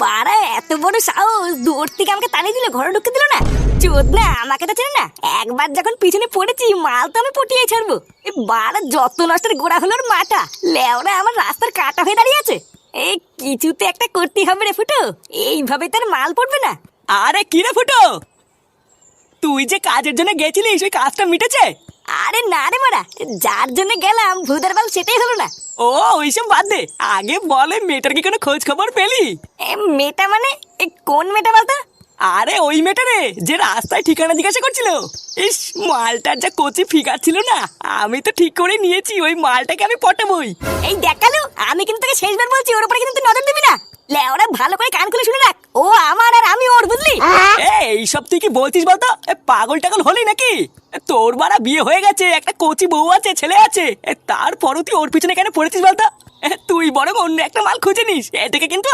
বাড়া এত বড় সাহস, দূর থেকে আমাকে তাড়িয়ে দিল, ঘরে ঢুকতে দিল না। চোদ না, আমাকে তো চেনে না। একবার যখন পিছনে পড়েছি মাল তো আমি পটিয়ে ছাড়বো। বাড়া যত নষ্টের গোড়া হলো ওর মাটা, লেওরা আমার রাস্তার কাটা হয়ে দাঁড়িয়ে আছে। এই কিছুতে একটা করতে হবে রে ফুটো, এইভাবে তার মাল পড়বে না। আরে কি রে ফুটো, তুই যে কাজের জন্য গেছিলিস ওই কাজটা মিটেছে? আরে না রে মারা, যার জন্য গেলাম ভুদার বাল সেটাই হলো না। ও ওইসব বাদ দে, আগে বলে মেয়েটার কি কোনো খোঁজ খবর পেলি? মেয়েটা মানে কোন মেয়েটা বলতো? আরে ওই মেয়েটা রে, যে রাস্তায় ঠিকানা জিজ্ঞাসা করছিল। ইস, মালটার যা কচি ফিগার ছিল না, আমি তো ঠিক করে নিয়েছি ওই মালটাকে আমি পটাবই। এই দেখালো, আমি কিন্তু তোকে শেষবার বলছি ওর উপরে কিন্তু তুই নজর দিবি না। লেওরা ভালো করে কান খুলে শুনে রাখ, ও আমার আর আমি ওর, বুঝলি? এইসব তুই কি বলছিস বলতো? পাগল টাগল হলি নাকি? তোর বাড়া বিয়ে হয়ে গেছে, একটা কচি বউ আছে, ছেলে আছে, তারপরও তুই ওর পিছনে কেন পড়েছিস বলতো? তুই বরং অন্য একটা মাল খুঁজে নিস, এটাকে কিন্তু